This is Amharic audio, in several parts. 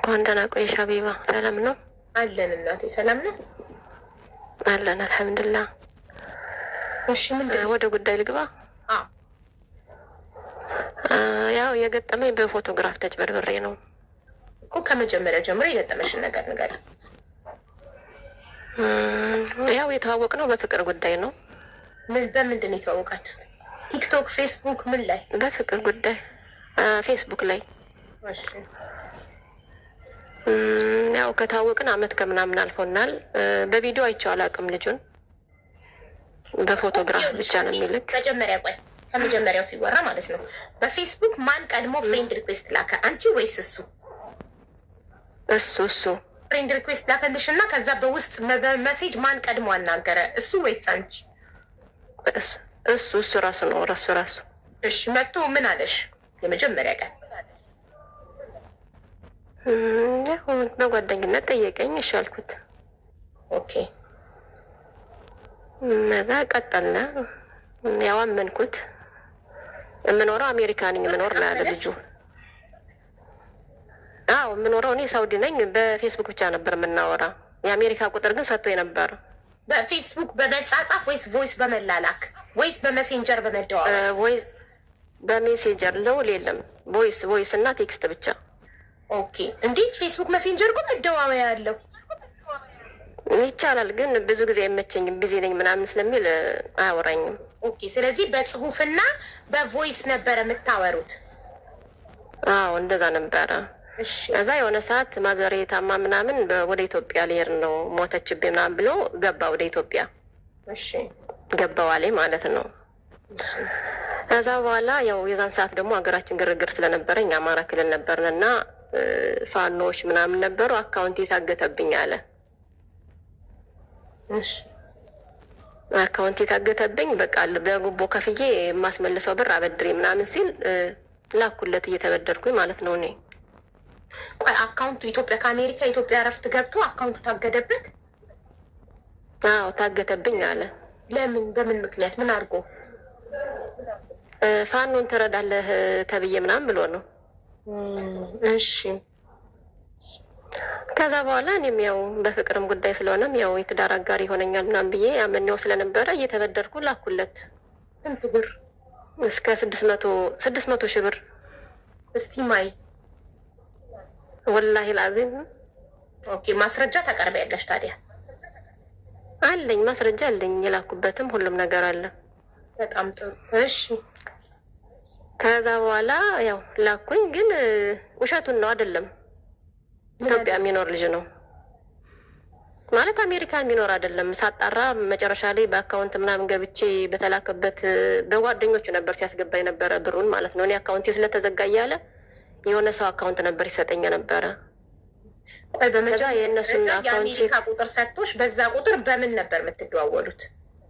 እንኳን ደህና ቆየሽ ሀቢባ። ሰላም ነው አለን እናቴ፣ ሰላም ነው አለን አልሐምዱሊላህ። እሺ ምንድን ነው ወደ ጉዳይ ልግባ። ያው የገጠመኝ በፎቶግራፍ ተጭበርብሬ ነው እኮ። ከመጀመሪያ ጀምሮ የገጠመሽን ነገር ንገሪኝ። ያው የተዋወቅ ነው በፍቅር ጉዳይ ነው። በምንድን ነው የተዋወቃችሁት? ቲክቶክ፣ ፌስቡክ፣ ምን ላይ? በፍቅር ጉዳይ ፌስቡክ ላይ። እሺ ያው ከታወቅን አመት ከምናምን አልፎናል። በቪዲዮ አይቼው አላውቅም ልጁን፣ በፎቶግራፍ ብቻ ነው የሚልክ። መጀመሪያ ቆይ፣ ከመጀመሪያው ሲወራ ማለት ነው በፌስቡክ ማን ቀድሞ ፍሬንድ ሪኩዌስት ላከ? አንቺ ወይስ እሱ? እሱ ፍሬንድ ሪኩዌስት ላከልሽ እና ከዛ በውስጥ በመሴጅ ማን ቀድሞ አናገረ? እሱ ወይስ አንቺ? እሱ ራሱ ነው ራሱ። እሺ መጥቶ ምን አለሽ የመጀመሪያ ቀን? በጓደኝነት ጠየቀኝ። እሺ አልኩት። ኦኬ እዛ ቀጠልና ያው አመንኩት። የምኖረው አሜሪካ ነኝ የምኖር ነው ያለ ልጁ። አዎ የምኖረው እኔ ሳውዲ ነኝ። በፌስቡክ ብቻ ነበር የምናወራ። የአሜሪካ ቁጥር ግን ሰጥቶ የነበረ። በፌስቡክ በመጻጻፍ ወይስ ቮይስ በመላላክ ወይስ በሜሴንጀር በመደዋወል? ቮይስ በሜሴንጀር ለውል የለም። ቮይስ እና ቴክስት ብቻ። ኦኬ እንዲህ ፌስቡክ ሜሴንጀር እኮ መደዋወያ ያለው ይቻላል፣ ግን ብዙ ጊዜ አይመቸኝም፣ ቢዚ ነኝ ምናምን ስለሚል አያወራኝም። ኦኬ ስለዚህ በጽሁፍና በቮይስ ነበረ የምታወሩት? አዎ እንደዛ ነበረ። እዛ የሆነ ሰዓት ማዘሬ ታማ ምናምን ወደ ኢትዮጵያ ልሄድ ነው ሞተችብኝ ምናምን ብሎ ገባ ወደ ኢትዮጵያ። እሺ ገባዋሌ ማለት ነው። ከዛ በኋላ ያው የዛን ሰዓት ደግሞ ሀገራችን ግርግር ስለነበረ እኛ አማራ ክልል ነበርን እና ፋኖች ምናምን ነበሩ። አካውንት የታገተብኝ አለ። እሺ አካውንት የታገተብኝ በቃ በጉቦ ከፍዬ የማስመልሰው ብር አበድሬ ምናምን ሲል ላኩለት እየተበደርኩኝ ማለት ነው። እኔ ቆይ አካውንቱ ኢትዮጵያ ከአሜሪካ ኢትዮጵያ እረፍት ገብቶ አካውንቱ ታገደበት? አዎ ታገተብኝ አለ። ለምን? በምን ምክንያት? ምን አድርጎ? ፋኖን ትረዳለህ ተብዬ ምናምን ብሎ ነው። እሺ ከዛ በኋላ እኔም ያው በፍቅርም ጉዳይ ስለሆነም ያው የትዳር አጋር ይሆነኛል ምናምን ብዬ አመኔው ስለነበረ እየተበደርኩ ላኩለት። ስንት ብር? እስከ 600 ሺህ ብር። እስቲ ማይ ወላሂ ላዚም። ኦኬ ማስረጃ ታቀርቢያለሽ ታዲያ? አለኝ፣ ማስረጃ አለኝ፣ የላኩበትም ሁሉም ነገር አለ። በጣም ጥሩ። እሺ ከዛ በኋላ ያው ላኩኝ፣ ግን ውሸቱን ነው አይደለም። ኢትዮጵያ የሚኖር ልጅ ነው ማለት አሜሪካ የሚኖር አይደለም። ሳጣራ መጨረሻ ላይ በአካውንት ምናምን ገብቼ በተላከበት በጓደኞቹ ነበር ሲያስገባ የነበረ ብሩን ማለት ነው። እኔ አካውንቴ ስለተዘጋ እያለ የሆነ ሰው አካውንት ነበር ይሰጠኝ ነበረ። ቆይ በመጀመሪያ የእነሱን አካውንት ቁጥር ሰጥቶሽ በዛ ቁጥር በምን ነበር የምትደዋወሉት?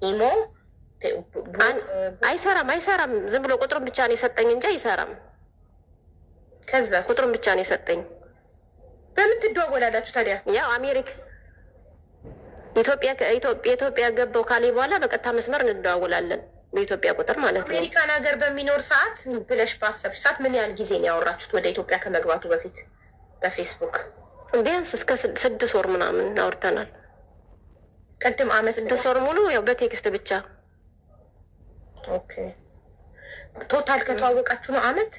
ኢሞ አይሰራም። ዝም ብሎ ቁጥሩን ብቻ ነው የሰጠኝ እንጂ አይሰራም። ከዛ ቁጥሩን ብቻ ነው የሰጠኝ። በምን ትደዋወላላችሁ ታዲያ? ያው አሜሪካ ኢትዮጵያ ገባው ካሌ በኋላ በቀጥታ መስመር እንደዋወላለን በኢትዮጵያ ቁጥር ማለት ነው። አሜሪካን ሀገር በሚኖር ሰዓት ብለሽ ባሰብሽ ሰዓት ምን ያህል ጊዜ ነው ያወራችሁት? ወደ ኢትዮጵያ ከመግባቱ በፊት በፌስቡክ ቢያንስ እስከ 6 ወር ምናምን አውርተናል። ቅድም አመት 6 ወር ሙሉ ያው በቴክስት ብቻ። ኦኬ ቶታል ከተዋወቃችሁ ነው አመት?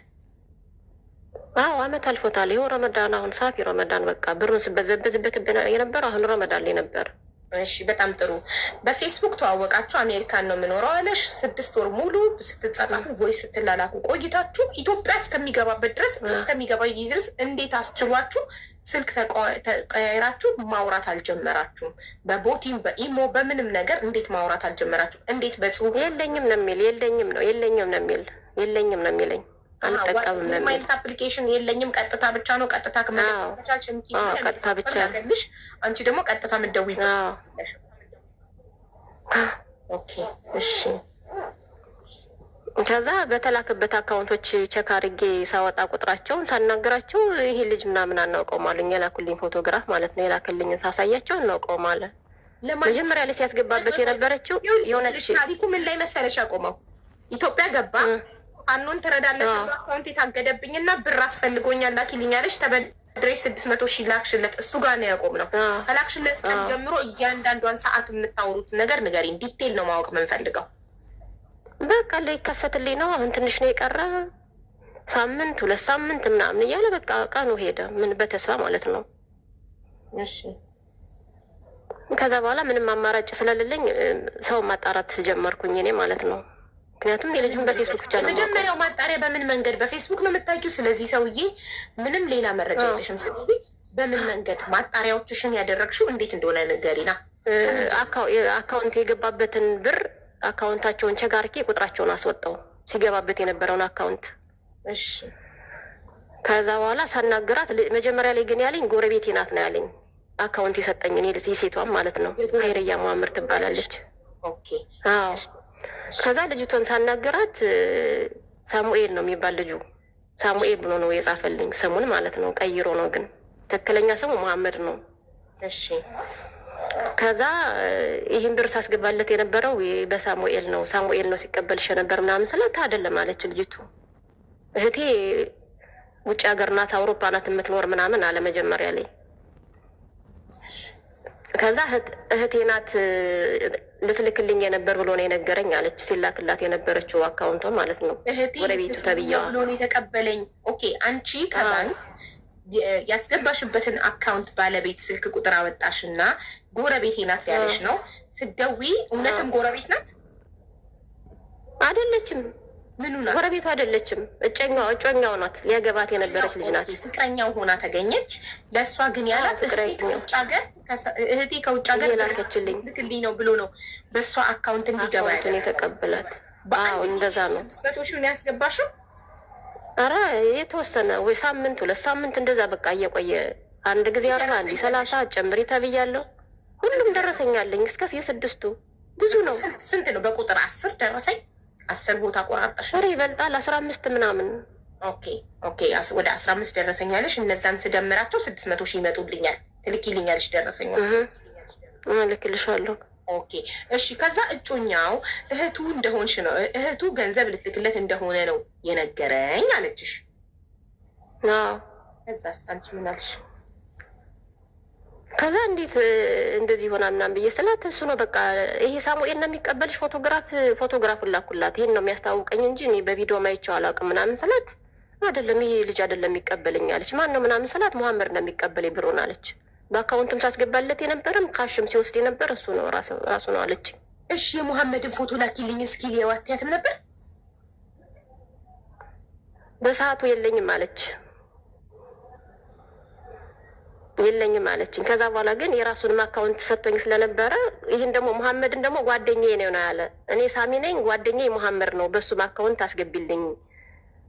አዎ አመት አልፎታል። ይኸው ረመዳን አሁን ሳፊ ረመዳን በቃ ብሩን ስበዘበዝበት የነበረው አሁን ረመዳን ላይ ነበር። እሺ በጣም ጥሩ። በፌስቡክ ተዋወቃችሁ። አሜሪካን ነው የምኖረው አለሽ። 6 ወር ሙሉ ስትጻጻፉ ቮይስ ስትላላኩ ቆይታችሁ ኢትዮጵያ እስከሚገባበት ድረስ እስከሚገባ ጊዜ ድረስ እንዴት አስችሏችሁ ስልክ ተቀያይራችሁ ማውራት አልጀመራችሁም? በቦቲም በኢሞ በምንም ነገር እንዴት ማውራት አልጀመራችሁ? እንዴት በጽሁፍ? የለኝም ነው የሚለኝ አልጠቀምም ነው የሚል አፕሊኬሽን የለኝም። ቀጥታ ብቻ ነው። ቀጥታ ቀጥታ ብቻ ልሽ አንቺ ደግሞ ቀጥታ ምደዊ። ኦኬ እሺ። ከዛ በተላከበት አካውንቶች ቸክ አድርጌ ሳወጣ ቁጥራቸውን ሳናገራቸው ይሄ ልጅ ምናምን አናውቀውም አሉኝ። የላኩልኝ ፎቶግራፍ ማለት ነው። የላክልኝን ሳሳያቸው እናውቀውም አለ። መጀመሪያ ላይ ሲያስገባበት የነበረችው የሆነች ታሪኩ ምን ላይ መሰለሽ ያቆመው? ኢትዮጵያ ገባ ፋኖን ትረዳለህ አካውንት የታገደብኝና ብር አስፈልጎኛል ላኪልኛለሽ ድሬስ 600,000 ላክሽለት። እሱ ጋር ነው ያቆምነው። ከላክሽለት ቀን ጀምሮ እያንዳንዷን ሰዓት የምታወሩት ነገር ንገሪኝ። ዲቴል ነው ማወቅ የምንፈልገው። በቃ ሊከፈትልኝ ነው። አሁን ትንሽ ነው የቀረ፣ ሳምንት 2 ሳምንት ምናምን እያለ በቃ ቀኑ ሄደ። ምን በተስፋ ማለት ነው። እሺ ከዛ በኋላ ምንም አማራጭ ስለሌለኝ ሰው ማጣራት ጀመርኩኝ እኔ ማለት ነው። ምክንያቱም የልጁን በፌስቡክ ብቻ ነው። መጀመሪያው ማጣሪያ በምን መንገድ? በፌስቡክ ነው የምታውቂው። ስለዚህ ሰውዬ ምንም ሌላ መረጃ የለሽም። ስለዚህ በምን መንገድ ማጣሪያዎችሽን ያደረግሽው እንዴት እንደሆነ ንገሪና። አካውንት የገባበትን ብር አካውንታቸውን ቸጋርኬ ቁጥራቸውን አስወጣው፣ ሲገባበት የነበረውን አካውንት። እሺ ከዛ በኋላ ሳናግራት መጀመሪያ ላይ ግን ያለኝ ጎረቤቴ ናት ነው ያለኝ። አካውንት የሰጠኝ እኔ የሴቷም ማለት ነው። ሀይረያ መዋምር ትባላለች። ኦኬ አዎ። ከዛ ልጅቷን ሳናግራት ሳሙኤል ነው የሚባል ልጁ፣ ሳሙኤል ብሎ ነው የጻፈልኝ ስሙን ማለት ነው። ቀይሮ ነው ግን ትክክለኛ ስሙ መሐመድ ነው። እሺ ከዛ ይህን ብር ሳስገባለት የነበረው በሳሙኤል ነው፣ ሳሙኤል ነው ሲቀበልሽ ነበር ምናምን ስላት አይደለም አለች ልጅቱ። እህቴ ውጭ ሀገር ናት፣ አውሮፓ ናት የምትኖር ምናምን አለ መጀመሪያ ላይ። ከዛ እህቴ ናት ልትልክልኝ የነበር ብሎ ነው የነገረኝ አለች። ሲላክላት የነበረችው አካውንቷ ማለት ነው። ጎረቤቱ ተብያዋ ብሎ ነው የተቀበለኝ። ኦኬ አንቺ ከባንክ ያስገባሽበትን አካውንት ባለቤት ስልክ ቁጥር አወጣሽ እና ጎረቤቴ ናት ያለሽ ነው። ስትደውይ እውነትም ጎረቤት ናት? አይደለችም። ምኑ ናት? ጎረቤቱ አይደለችም። እጮኛው ናት። ሊያገባት የነበረች ልጅ ናት። ፍቅረኛው ሆና ተገኘች። ለእሷ ግን ያላት ከውጭ ሀገር እህቴ ከውጭ ሀገር ላከችልኝ ልክልኝ ነው ብሎ ነው በእሷ አካውንት እንዲገባ የተቀበላት። አዎ እንደዛ ነው። 600,000 ነው ያስገባሽው? አረ የተወሰነ ወይ ሳምንት 2 ሳምንት እንደዛ በቃ እየቆየ አንድ ጊዜ 40 አንድ 30 ጨምሪ ተብያለሁ። ሁሉም ደረሰኛለኝ እስከ የስድስቱ ብዙ ነው። ስንት ነው በቁጥር? 10 ደረሰኝ 10 ቦታ ቆራርጠሽ? ኧረ ይበልጣል 15 ምናምን። ኦኬ ወደ 15 ደረሰኛለሽ። እነዛን ስደምራቸው 600,000 ይመጡልኛል። ትልኪልኛለሽ ደረሰኛ? ልክልሻለሁ። ኦኬ እሺ። ከዛ እጮኛው እህቱ እንደሆንሽ ነው፣ እህቱ ገንዘብ ልትልክለት እንደሆነ ነው የነገረኝ አለችሽ? ከዛ አንቺ ምን አልሽ? ከዛ እንዴት እንደዚህ ሆና ምናምን ብዬ ስላት እሱ ነው በቃ ይሄ ሳሙኤል ነው የሚቀበልሽ፣ ፎቶግራፉን ላኩላት፣ ይሄን ነው የሚያስታውቀኝ እንጂ እኔ በቪዲዮ ማይቼው አላውቅም ምናምን ስላት አይደለም ይሄ ልጅ አይደለም የሚቀበልኝ አለች። ማን ነው ምናምን ስላት መሐመድ ነው የሚቀበለኝ ብሩን አለች። በአካውንትም ሳስገባለት የነበረም ካሽም ሲወስድ የነበር እሱ ነው ራሱ ነው አለች። እሺ የሙሐመድን ፎቶ ላኪልኝ እስኪ የዋትያትም ነበር በሰዓቱ የለኝም አለች። ከዛ በኋላ ግን የራሱንም አካውንት ሰጥቶኝ ስለነበረ ይህን ደግሞ መሐመድን ደግሞ ጓደኛዬ ነው ያለ። እኔ ሳሚ ነኝ፣ ጓደኛዬ መሐመድ ነው፣ በሱም አካውንት አስገቢልኝ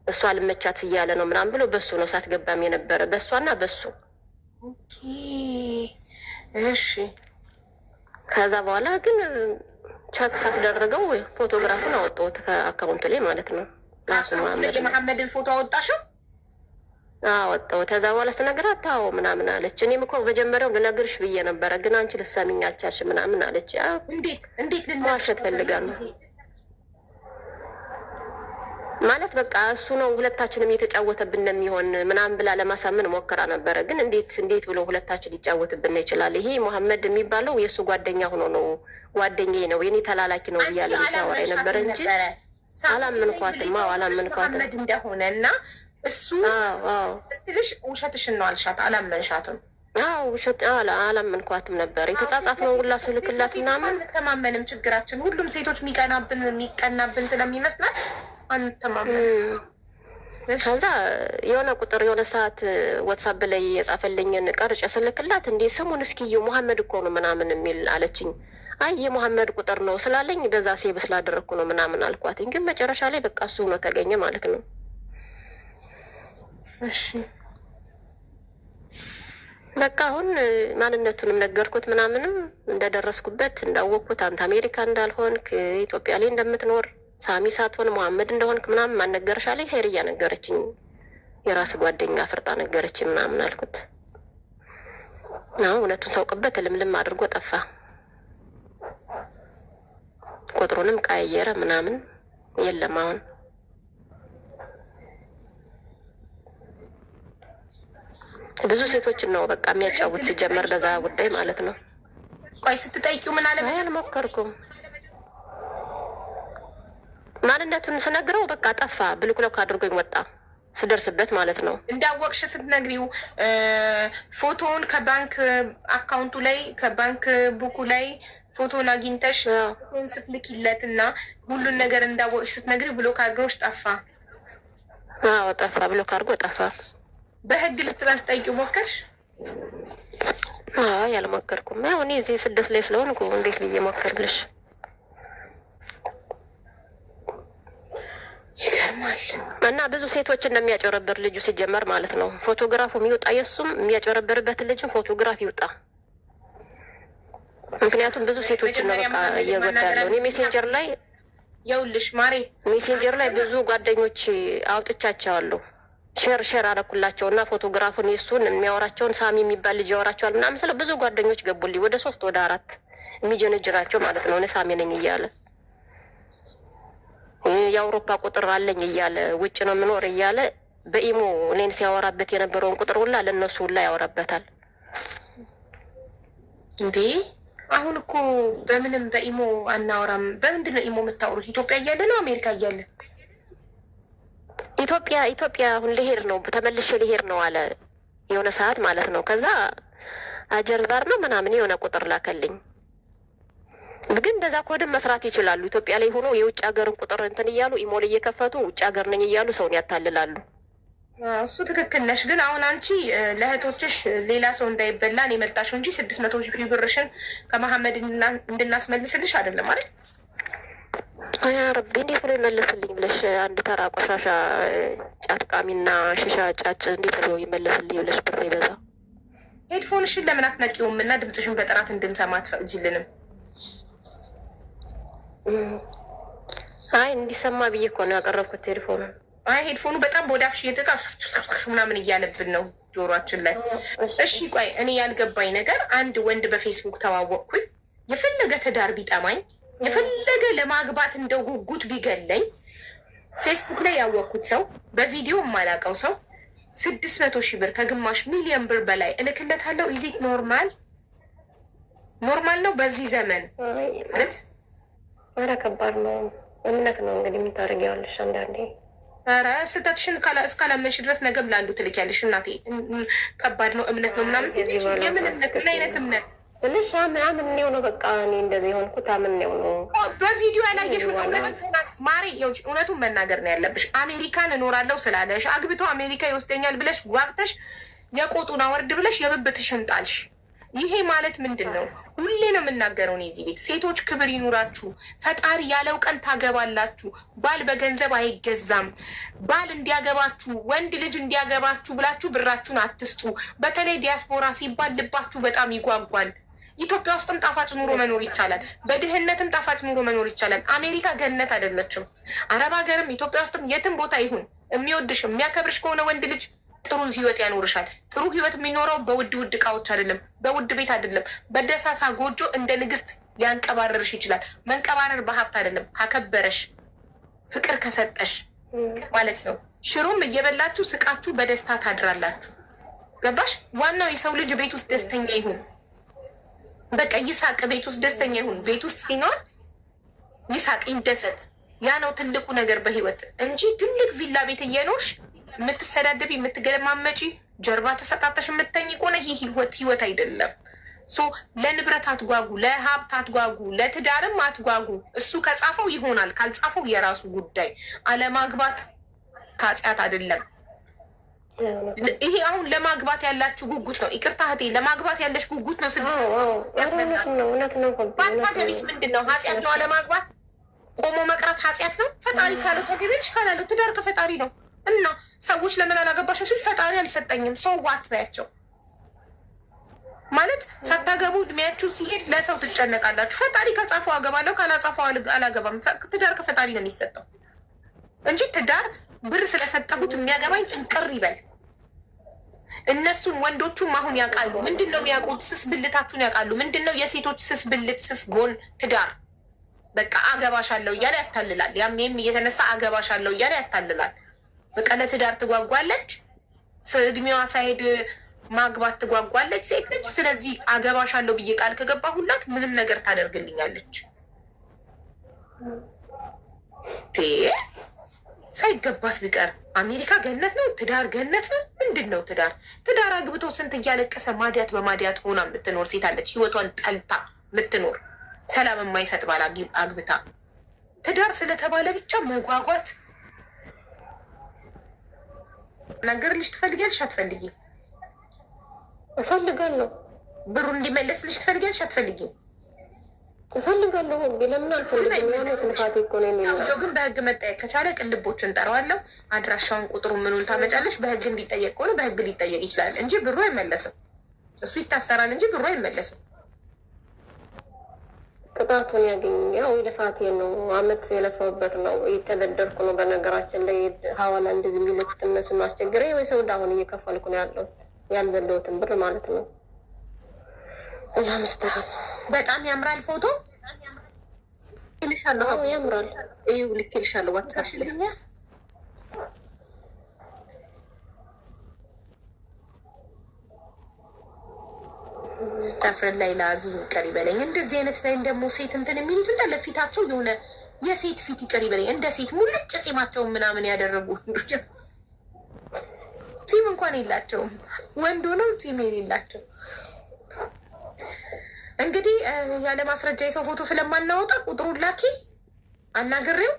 እሷ ልመቻት እያለ ነው ምናምን ብሎ በሱ ነው ሳስገባም የነበረ በእሷና በሱ። ኦኬ እሺ። ከዛ በኋላ ግን ቸክ ሳስደረገው ፎቶግራፉን አወጣሁት ከአካውንቱ ላይ ማለት ነው። የመሐመድን ፎቶ አወጣሽው? አወጣሁ። ከዛ በኋላ ስነግራት ታው ምናምን አለች። እኔም እኮ መጀመሪያው ልነግርሽ ብዬ ነበረ ግን አንቺ ልትሰሚኝ አልቻልሽ ምናምን አለች። እንዴት ልንዋሸት ፈልጋ ነው ማለት በቃ እሱ ነው ሁለታችንም እየተጫወተብን ነው የሚሆን ምናምን ብላ ለማሳመን ሞከራ ነበረ። ግን እንዴት ብሎ ሁለታችን ሊጫወትብን ነው ይችላል? ይሄ መሐመድ የሚባለው የእሱ ጓደኛ ሆኖ ነው፣ ጓደኛዬ ነው፣ የኔ ተላላኪ ነው ብያለ ሲያወራ የነበረ እንጂ አላመንኳትም። አላመንኳትም እንደሆነ እና እሱ ስትልሽ ውሸትሽን ነው አልሻት? አላመንሻትም? ውሸት አላመንኳትም ነበር። የተጻጻፍነው ሁላ ስልክላት ምናምን አንተማመንም። ችግራችን ሁሉም ሴቶች የሚቀናብን ስለሚመስላል አንተማመን። ከዛ የሆነ ቁጥር የሆነ ሰዓት ዋትሳፕ ላይ የጻፈልኝን ቀርጬ ስልክላት እንዴ ስሙን እስኪዩ መሐመድ እኮ ነው ምናምን የሚል አለችኝ። አይ የመሐመድ ቁጥር ነው ስላለኝ በዛ ሴብ ስላደረግኩ ነው ምናምን አልኳትኝ። ግን መጨረሻ ላይ በቃ እሱ ነው ተገኘ ማለት ነው። እሺ በቃ አሁን ማንነቱንም ነገርኩት ምናምንም እንደደረስኩበት እንዳወቅኩት አንተ አሜሪካ እንዳልሆንክ ኢትዮጵያ ላይ እንደምትኖር ሳሚ ሳትሆን መሐመድ እንደሆንክ ምናምን ማን ነገርሽ አለኝ። ኸይርያ ነገረችኝ፣ የራስ ጓደኛ ፍርጣ ነገረችኝ ምናምን አልኩት። እውነቱን ሳውቅበት ልምልም አድርጎ ጠፋ። ቁጥሩንም ቀያየረ ምናምን የለም አሁን ብዙ ሴቶችን ነው በቃ የሚያጫውት ሲጀመር በዛ ጉዳይ ማለት ነው። ቆይ ስትጠይቂው ምን አለ? አልሞከርኩም። ማንነቱን ስነግረው በቃ ጠፋ፣ ብልክሎክ አድርጎኝ ወጣ ስደርስበት ማለት ነው። እንዳወቅሽ ስትነግሪው ፎቶውን ከባንክ አካውንቱ ላይ ከባንክ ቡኩ ላይ ፎቶን አግኝተሽ ስትልኪለት እና ሁሉን ነገር እንዳወቅሽ ስትነግሪው ብሎክ አድርጎሽ ጠፋ። አዎ ጠፋ፣ ብሎክ አድርጎ ጠፋ። በህግ ልትጠይቂው ሞከርሽ? አዎ ያልሞከርኩም። ያው እኔ እዚህ ስደት ላይ ስለሆንኩ እንዴት ብዬ ሞከርልሽ? ይገርማል። እና ብዙ ሴቶች እንደሚያጨረብር ልጁ ሲጀመር ማለት ነው። ፎቶግራፉ የሚወጣ የሱም የሚያጨረብርበት ልጅም ፎቶግራፍ ይውጣ። ምክንያቱም ብዙ ሴቶችን ነው በቃ እየጎዳ ያለው። እኔ ሜሴንጀር ላይ የውልሽ ማሬ ሜሴንጀር ላይ ብዙ ጓደኞች አውጥቻቸዋለሁ። ሼር አደረኩላቸው እና ፎቶግራፉን የሱን የሚያወራቸውን ሳሚ የሚባል ልጅ ያወራቸዋል ምናምን ስለ ብዙ ጓደኞች ገቡልኝ። ወደ 3 ወደ 4 የሚጀነጅራቸው ማለት ነው። እኔ ሳሚ ነኝ እያለ የአውሮፓ ቁጥር አለኝ እያለ ውጭ ነው የምኖር እያለ በኢሞ እኔን ሲያወራበት የነበረውን ቁጥር ሁላ ለእነሱ ሁላ ያወራበታል። እንዴ አሁን እኮ በምንም በኢሞ አናወራም። በምንድን ነው ኢሞ የምታወሩት? ኢትዮጵያ እያለ ነው አሜሪካ እያለ? ኢትዮጵያ አሁን ልሄድ ነው ተመልሼ ልሄድ ነው አለ የሆነ ሰዓት ማለት ነው። ከዛ አጀርባር ነው ምናምን የሆነ ቁጥር ላከልኝ። ግን እንደዛ ኮድም መስራት ይችላሉ። ኢትዮጵያ ላይ ሆኖ የውጭ ሀገርን ቁጥር እንትን እያሉ ኢሞል እየከፈቱ ውጭ ሀገር ነኝ እያሉ ሰውን ያታልላሉ። እሱ ትክክል ነሽ። ግን አሁን አንቺ ለእህቶችሽ ሌላ ሰው እንዳይበላን የመጣሽው እንጂ 600,000 ብርሽን ከመሐመድ እንድናስመልስልሽ አይደለም ማለት። ያ ረቢ እንዴት ብሎ ይመለስልኝ ብለሽ አንድ ተራ ቆሻሻ ጫት ቃሚና ሽሻ ጫጭ እንዴት ብሎ ይመለስልኝ ብለሽ ብር ይበዛ። ሄድፎንሽን ለምን አትነቂውም እና ድምፅሽን በጥራት እንድንሰማ አትፈቅጂልንም? አይ እንዲሰማ ብዬ እኮ ነው ያቀረብኩት ሄድፎኑን። አይ ሄድፎኑ በጣም በወዳፍሽ እየተጣፍ ምናምን እያለብን ነው ጆሮአችን ላይ። እሺ ቆይ እኔ ያልገባኝ ነገር አንድ ወንድ በፌስቡክ ተዋወቅኩኝ፣ የፈለገ ትዳር ቢጠማኝ የፈለገ ለማግባት እንደው ጉጉት ቢገለኝ ፌስቡክ ላይ ያወቅኩት ሰው በቪዲዮ የማላውቀው ሰው 600,000 ብር ከግማሽ ሚሊዮን ብር በላይ እልክለታለሁ። ኢዚት ኖርማል ነው በዚህ ዘመን ማለት? ኧረ ከባድ ነው። እምነት ነው እንግዲህ የምታደርጊዋለሽ አንዳንዴ። ኧረ ስህተትሽን እስካላመንሽ ድረስ ነገም ላንዱ ትልኪያለሽ። እናቴ ከባድ ነው እምነት ነው ምናምን። የምን እምነት? ምን አይነት እምነት ስልሽ አምኔው ነው በቃ እኔ እንደዚህ የሆንኩት አምኔው ነው። በቪዲዮ ያላየሽው ማሬ፣ እውነቱን መናገር ነው ያለብሽ። አሜሪካን እኖራለሁ ስላለሽ አግብቶ አሜሪካ ይወስደኛል ብለሽ ጓግተሽ የቆጡን አወርድ ብለሽ የብብትሽን ጣልሽ። ይሄ ማለት ምንድን ነው? ሁሌ ነው የምናገረው እኔ እዚህ ቤት ሴቶች ክብር ይኑራችሁ። ፈጣሪ ያለው ቀን ታገባላችሁ። ባል በገንዘብ አይገዛም። ባል እንዲያገባችሁ ወንድ ልጅ እንዲያገባችሁ ብላችሁ ብራችሁን አትስጡ። በተለይ ዲያስፖራ ሲባል ልባችሁ በጣም ይጓጓል። ኢትዮጵያ ውስጥም ጣፋጭ ኑሮ መኖር ይቻላል። በድህነትም ጣፋጭ ኑሮ መኖር ይቻላል። አሜሪካ ገነት አይደለችም። አረብ ሀገርም ኢትዮጵያ ውስጥም የትም ቦታ ይሁን የሚወድሽ የሚያከብርሽ ከሆነ ወንድ ልጅ ጥሩ ህይወት ያኖርሻል። ጥሩ ህይወት የሚኖረው በውድ እቃዎች አይደለም፣ በውድ ቤት አይደለም። በደሳሳ ጎጆ እንደ ንግስት ሊያንቀባረርሽ ይችላል። መንቀባረር በሀብት አይደለም፣ ካከበረሽ ፍቅር ከሰጠሽ ማለት ነው። ሽሮም እየበላችሁ ስቃችሁ በደስታ ታድራላችሁ። ገባሽ? ዋናው የሰው ልጅ ቤት ውስጥ ደስተኛ ይሁን። በቃ ይሳቅ፣ ቤት ውስጥ ደስተኛ ይሁን። ቤት ውስጥ ሲኖር ይሳቅ፣ ይደሰት። ያ ነው ትልቁ ነገር በህይወት እንጂ ትልቅ ቪላ ቤት እየኖርሽ የምትሰዳደቢ የምትገለማመጪ ጀርባ ተሰጣጠሽ የምተኝ ከሆነ ይህ ህይወት አይደለም። ለንብረት አትጓጉ፣ ለሀብት አትጓጉ፣ ለትዳርም አትጓጉ። እሱ ከጻፈው ይሆናል፣ ካልጻፈው የራሱ ጉዳይ። አለማግባት ኃጢአት አይደለም። ይሄ አሁን ለማግባት ያላችሁ ጉጉት ነው። ይቅርታ እህቴ፣ ለማግባት ያለሽ ጉጉት ነው። ባታገቢስ ምንድን ነው? ኃጢአት ነው አለማግባት? ቆሞ መቅረት ኃጢአት ነው? ፈጣሪ ካለው ተገቢልሽ፣ ካላለው ትዳር ከፈጣሪ ነው። እና ሰዎች ለምን አላገባሽም ሲል ፈጣሪ አልሰጠኝም ሰው ዋት በያቸው ማለት ሳታገቡ እድሜያችሁ ሲሄድ ለሰው ትጨነቃላችሁ። ፈጣሪ ከጻፈው አገባለሁ ካላጻፈው አላገባም። ትዳር ከፈጣሪ ነው የሚሰጠው እንጂ ትዳር ብር ስለሰጠሁት የሚያገባኝ ጥንቅር ይበል። እነሱን ወንዶቹም አሁን ያውቃሉ። ምንድን ነው የሚያውቁት? ስስ ብልታችሁን ያውቃሉ። ምንድን ነው የሴቶች ስስ ብልት፣ ስስ ጎን? ትዳር በቃ አገባሻለሁ እያለ ያታልላል። ያም እየተነሳ አገባሻለሁ እያለ ያታልላል። በቃ ለትዳር ትጓጓለች። እድሜዋ ሳይሄድ ማግባት ትጓጓለች ሴት ልጅ። ስለዚህ አገባሻለሁ ብዬ ቃል ከገባሁላት ምንም ነገር ታደርግልኛለች። ሳይገባስ ቢቀር አሜሪካ ገነት ነው፣ ትዳር ገነት ነው። ምንድን ነው ትዳር? ትዳር አግብቶ ስንት እያለቀሰ ማዲያት በማዲያት ሆና የምትኖር ሴት አለች። ህይወቷን ጠልታ የምትኖር ሰላም የማይሰጥ ባል አግብታ ትዳር ስለተባለ ብቻ መጓጓት። ነገርልሽ ትፈልጊያለሽ አትፈልጊም? እፈልጋለሁ። ብሩ እንዲመለስልሽ ትፈልጊያለሽ አትፈልጊም? እፈልጋለሁ። ለምን አልፈልግም? ምክንያት እኮ ነው። ግን በህግ መጠየቅ ከቻለ ቅልቦችን እንጠራዋለሁ። አድራሻውን፣ ቁጥሩ፣ ምኑን ታመጫለሽ። በህግ እንዲጠየቅ ከሆነ በህግ ሊጠየቅ ይችላል እንጂ ብሩ አይመለስም። እሱ ይታሰራል እንጂ ብሩ አይመለስም። ቅጣቱን ያገኝ። ያው የልፋቴ ነው፣ አመት የለፋውበት ነው፣ የተበደርኩ ነው። በነገራችን ላይ ሀዋላ እንደዚህ የሚልኩት እነሱ ማስቸግረ ወይ ሰው አሁን እየከፈልኩ ነው ያለሁት፣ ያልበለሁትን ብር ማለት ነው። እና ምስተካል በጣም ያምራል። ፎቶ ልሻለሁ። ያምራል። እዩ ልክልሻለሁ። ዋትሳፕ ላይ ስታፍር ላይ ላዚም ይቀር ይበለኝ። እንደዚህ አይነት ላይ ደግሞ ሴት እንትን የሚሉት እንዳለ ፊታቸው የሆነ የሴት ፊት ይቀር ይበለኝ። እንደ ሴት ሙልጭ ጺማቸውን ምናምን ያደረጉ ጺም እንኳን የላቸውም። ወንድ ሆነው ጺም የሌላቸው። እንግዲህ ያለ ማስረጃ የሰው ፎቶ ስለማናወጣ ቁጥሩን ላኪ፣ አናግሬው።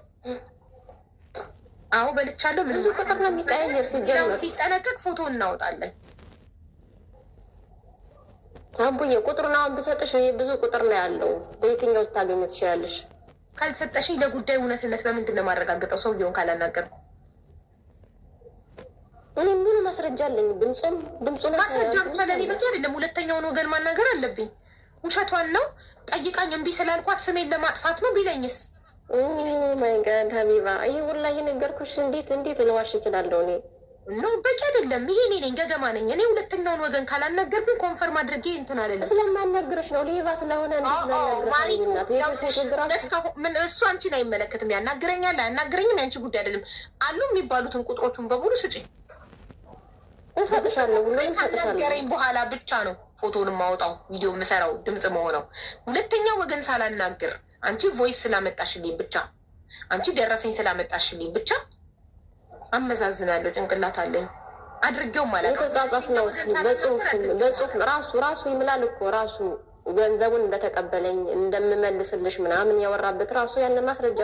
አዎ በልቻለሁ። ብዙ ቁጥር ነው የሚቀያየር። ሲጀምር ሊጠነቀቅ ፎቶ እናወጣለን። አቡዬ ቁጥሩን አሁን ብሰጥሽ ብዙ ቁጥር ነው ያለው። በየትኛው ልታገኙ ትችላለሽ? ካልሰጠሽኝ ለጉዳይ እውነትነት በምንድን ነው የማረጋግጠው? ሰውየውን ካላናገርኩ እኔ ምን ማስረጃ አለኝ? ድምፁን ማስረጃ ብቻ ለእኔ በቂ አይደለም። ሁለተኛውን ወገን ማናገር አለብኝ። ውሸቷን ነው ጠይቃኝ እምቢ ስላልኳት ስሜን ለማጥፋት ነው ቢለኝስ? ማይ ጋድ ሀቢባ፣ ይህ ሁላ እየነገርኩሽ እንዴት ልዋሽ እችላለሁ? እኔ ኖ በቂ አይደለም። ይሄ እኔ ነኝ፣ ገገማ ነኝ እኔ። ሁለተኛውን ወገን ካላናገርኩኝ ኮንፈርም አድርጌ እንትን አለለም። ስለማናገርሽ ነው፣ ሌባ ስለሆነ እሱ አንቺን አይመለከትም። ያናግረኛል አያናግረኝም ያንቺ ጉዳይ አይደለም። አሉ የሚባሉትን ቁጥሮቹን በሙሉ ስጪኝ፣ እሰጥሻለሁ። ሁሉንም እሰጥሻለሁ። ካናገረኝ በኋላ ብቻ ነው ፎቶን ማውጣው፣ ቪዲዮ የምሰራው፣ ድምፅ መሆነው። ሁለተኛ ወገን ሳላናግር አንቺ ቮይስ ስላመጣሽልኝ ብቻ፣ አንቺ ደረሰኝ ስላመጣሽልኝ ብቻ አመዛዝናለሁ። ጭንቅላት አለኝ። አድርጌው ማለት የተጻጻፍ ነው። በጽሁፍ ራሱ ይምላል እኮ ራሱ ገንዘቡን እንደተቀበለኝ እንደምመልስልሽ ምናምን ያወራበት ራሱ ያንን ማስረጃ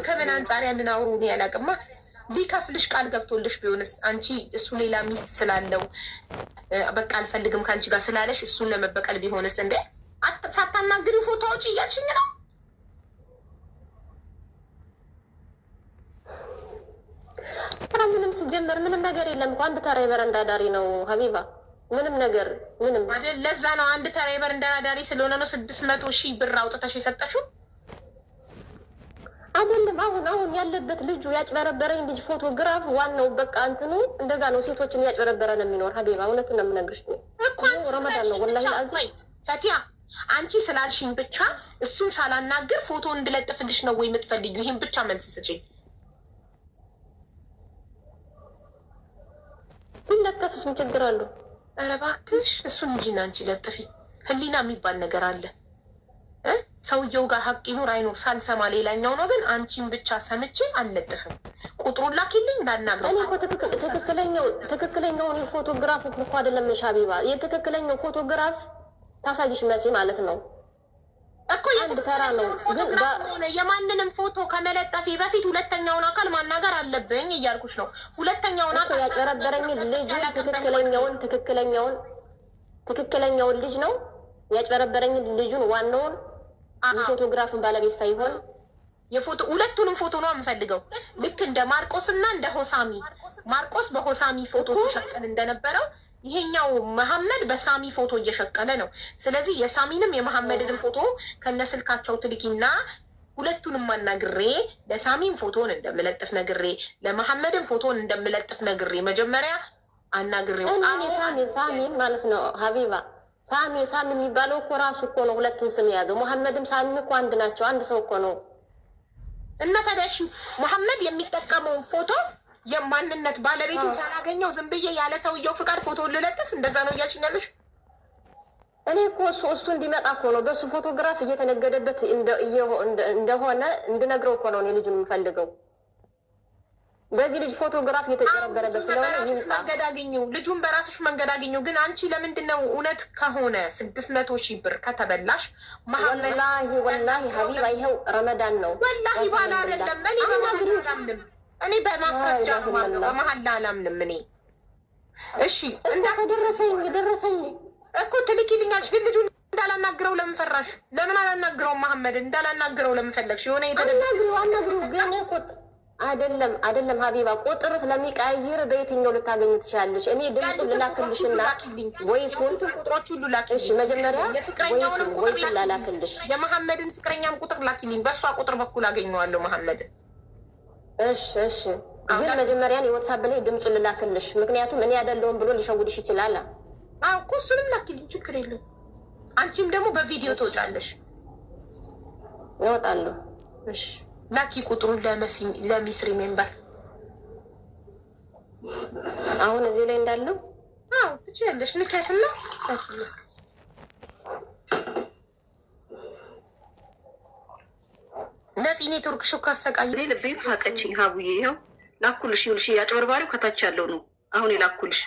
ከምን አንጻር ያንን አውሩ እኔ ያላቅማ። ሊከፍልሽ ቃል ገብቶልሽ ቢሆንስ? አንቺ እሱ ሌላ ሚስት ስላለው በቃ አልፈልግም ከአንቺ ጋር ስላለሽ እሱን ለመበቀል ቢሆንስ? እንደ ሳታናግሪ ፎቶ አውጪ እያልሽኝ ነው? ምንም ሲጀመር ምንም ነገር የለም እኮ። አንድ ተራ የበረንዳ ዳሪ ነው ሀቢባ። ምንም ነገር ምንም አይደል። ለዛ ነው አንድ ተራ የበረንዳ ዳሪ ስለሆነ ነው 600,000 ብር አውጥተሽ የሰጠሽው አይደለም። አሁን ያለበት ልጁ ያጭበረበረኝ ልጅ ፎቶግራፍ ዋናው በቃ እንትኑ እንደዛ ነው። ሴቶችን ያጭበረበረ ነው የሚኖር ሀቢባ። እውነቱን ነው የምነግርሽ እኮ ረመዳን ነው ወላሂ አዚ ፈቲያ። አንቺ ስላልሽኝ ብቻ እሱን ሳላናግር ፎቶ እንድለጥፍልሽ ነው ወይ የምትፈልጊው? ይሄን ብቻ መልስ ስጪኝ። ለጠፍስ ምን ችግር አለው? ኧረ እባክሽ እሱን እንጂ አንቺ ለጥፊ። ህሊና የሚባል ነገር አለ። ሰውየው ጋር ሀቅ ይኑር አይኑር ሳልሰማ ሌላኛው ነው። ግን አንቺን ብቻ ሰምቼ አልለጥፍም። ቁጥሩን ላኪልኝ ላናግረው። እኔ እኮ ትክክለኛውን ፎቶግራፍ እኮ አይደለም ሀቢባ፣ የትክክለኛው ፎቶግራፍ ታሳይሽ መሲ ማለት ነው እኮ። አንድ ተራ ነው ግን የማንንም ፎቶ ከመለጠፌ በፊት ሁለተኛውን አካል ማናገር አለብኝ እያልኩሽ ነው። ሁለተኛውን አካል ያጨረበረኝ ልጅ ትክክለኛውን ልጅ ነው ያጭበረበረኝ ልጁን ዋናውን የፎቶግራፍን ባለቤት ሳይሆን የፎቶ ሁለቱንም ፎቶ ነው የምፈልገው። ልክ እንደ ማርቆስ እና እንደ ሆሳሚ። ማርቆስ በሆሳሚ ፎቶ ሲሸቀል እንደነበረው ይሄኛው መሐመድ በሳሚ ፎቶ እየሸቀለ ነው። ስለዚህ የሳሚንም የመሐመድንም ፎቶ ከነስልካቸው ትልኪና ሁለቱንም አናግሬ ለሳሚም ፎቶን እንደምለጥፍ ነግሬ ለመሐመድም ፎቶን እንደምለጥፍ ነግሬ መጀመሪያ አናግሬው ሳሚን ማለት ነው ሀቢባ። ሳሚ የሚባለው እኮ ራሱ እኮ ነው ሁለቱን ስም የያዘው። መሐመድም ሳሚም እኮ አንድ ናቸው፣ አንድ ሰው እኮ ነው። እና ታዲያ መሐመድ የሚጠቀመውን ፎቶ የማንነት ባለቤቱ ሳላገኘው ዝም ብዬ ያለ ሰውየው ፍቃድ ፎቶ ልለጥፍ? እንደዛ ነው እያልሽኝ ያለሽ? እኔ እኮ እሱ እንዲመጣ እኮ ነው በእሱ ፎቶግራፍ እየተነገደበት እንደሆነ እንድነግረው እኮ ነው እኔ ልጁን የምፈልገው። በዚህ ልጅ ፎቶግራፍ እየተጨረበረበት ስለሆነ ይምጣ። መንገድ አግኙ፣ ልጁን በራስሽ መንገድ አግኙ። ግን አንቺ ለምንድን ነው እውነት ከሆነ 600,000 ብር ከተበላሽ ወላሂ ሀቢባ ይኸው ረመዳን ነው። ወላሂ ባላ አይደለም። እኔ በመሀል አላምንም። እኔ በማስረጃ ነው በመሀል አላምንም። እኔ እሺ ደረሰኝ እኮ ትልኪልኛለሽ። ግን ልጁን እንዳላናግረው ለምን ፈራሽ? ለምን አላናግረውም? መሐመድ እንዳላናግረው ለምን ፈለግሽ? የሆነ አናግረው ግን አይደለም ሀቢባ ቁጥር ስለሚቀይር በየትኛው ልታገኙ ትችላለሽ? እኔ ድምፁን ልላክልሽና ወይሱን ቁጥሮች ሁሉ ላኪልኝ። እሺ መጀመሪያ ወይሱን ላላክልሽ። የመሐመድን ፍቅረኛም ቁጥር ላኪልኝ። በእሷ ቁጥር በኩል አገኘዋለሁ መሐመድን። እሺ ግን መጀመሪያን የዋትሳፕ ላይ ድምፁን ልላክልሽ። ምክንያቱም እኔ አይደለሁም ብሎ ሊሸውድሽ ይችላል። እኮ እሱንም ላኪልኝ፣ ችግር የለም። አንቺም ደግሞ በቪዲዮ ትወጫለሽ። እወጣለሁ። እሺ ላኪ ቁጥሩን ለሚስሪ ሜምበር። አሁን እዚሁ ላይ እንዳለው ትችያለሽ። ንካትና ነፂ ኔትወርክ ሾው ካሰቃይ ልቤ ፋቀችኝ። ሀቡዬ ይኸው ላኩልሽ። ይኸውልሽ አጭበርባሪው ከታች ያለው ነው። አሁን የላኩልሽ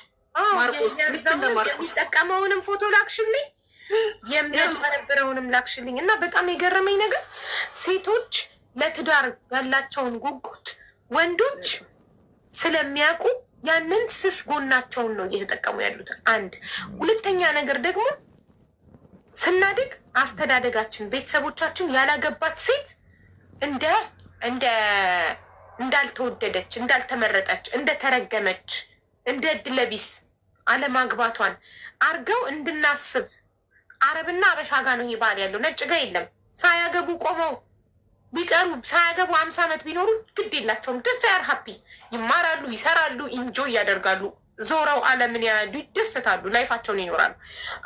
ማርቆስ ልክ እንደ ማርቆስ የሚጠቀመውንም ፎቶ ላክሽልኝ፣ የሚያጭበረብረውንም ላክሽልኝ። እና በጣም የገረመኝ ነገር ሴቶች ለትዳር ያላቸውን ጉጉት ወንዶች ስለሚያውቁ ያንን ስስ ጎናቸውን ነው እየተጠቀሙ ያሉት። አንድ ሁለተኛ ነገር ደግሞ ስናድግ አስተዳደጋችን ቤተሰቦቻችን ያላገባች ሴት እንዳልተወደደች፣ እንዳልተመረጠች፣ እንደተረገመች፣ እንደ እድለቢስ አለማግባቷን አርገው እንድናስብ አረብና አበሻ ጋ ነው ይህ ባህል ያለው። ነጭ ጋ የለም። ሳያገቡ ቆመው ቢቀሩ ሳያገቡ 50 ዓመት ቢኖሩ ግድ የላቸውም። ደስ ያር ሀፒ ይማራሉ፣ ይሰራሉ፣ ኢንጆይ ያደርጋሉ፣ ዞረው አለምን ያሉ ይደሰታሉ፣ ላይፋቸውን ይኖራሉ።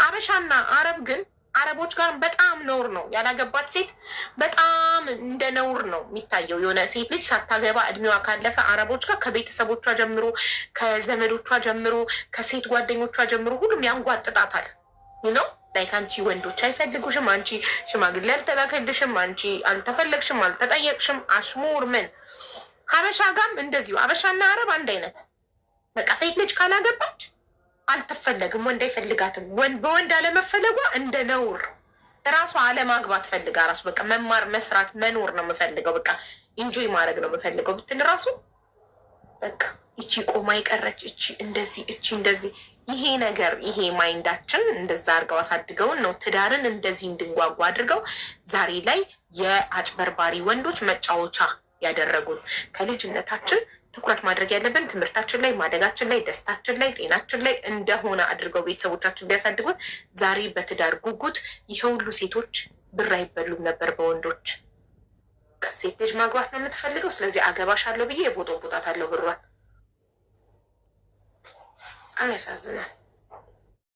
አበሻና አረብ ግን አረቦች ጋር በጣም ነውር ነው። ያላገባች ሴት በጣም እንደ ነውር ነው የሚታየው። የሆነ ሴት ልጅ ሳታገባ እድሜዋ ካለፈ አረቦች ጋር ከቤተሰቦቿ ጀምሮ፣ ከዘመዶቿ ጀምሮ፣ ከሴት ጓደኞቿ ጀምሮ ሁሉም ያንጓጥጣታል ነው። ላይክ አንቺ ወንዶች አይፈልጉሽም፣ አንቺ ሽማግሌ አልተላከልሽም፣ አንቺ አልተፈለግሽም፣ አልተጠየቅሽም። አሽሙር ምን ሀበሻ ጋም እንደዚሁ። ሀበሻና አረብ አንድ አይነት በቃ። ሴት ልጅ ካላገባች አልተፈለግም፣ ወንድ አይፈልጋትም። በወንድ አለመፈለጓ እንደ ነውር፣ ራሷ አለማግባት ፈልጋ ራሱ በቃ መማር፣ መስራት፣ መኖር ነው የምፈልገው፣ በቃ ኢንጆይ ማድረግ ነው የምፈልገው ብትል ራሱ በቃ እቺ ቆማ የቀረች እቺ እንደዚህ እቺ እንደዚህ። ይሄ ነገር ይሄ ማይንዳችን እንደዛ አድርገው አሳድገውን ነው ትዳርን እንደዚህ እንድንጓጓ አድርገው ዛሬ ላይ የአጭበርባሪ ወንዶች መጫወቻ ያደረጉን። ከልጅነታችን ትኩረት ማድረግ ያለብን ትምህርታችን ላይ፣ ማደጋችን ላይ፣ ደስታችን ላይ፣ ጤናችን ላይ እንደሆነ አድርገው ቤተሰቦቻችን ቢያሳድጉን ዛሬ በትዳር ጉጉት ይሄ ሁሉ ሴቶች ብር አይበሉም ነበር በወንዶች። ሴት ልጅ ማግባት ነው የምትፈልገው፣ ስለዚህ አገባሻለሁ ብዬ የቦጦ ቦጣት አለው ብሯን። በጣም ያሳዝናል።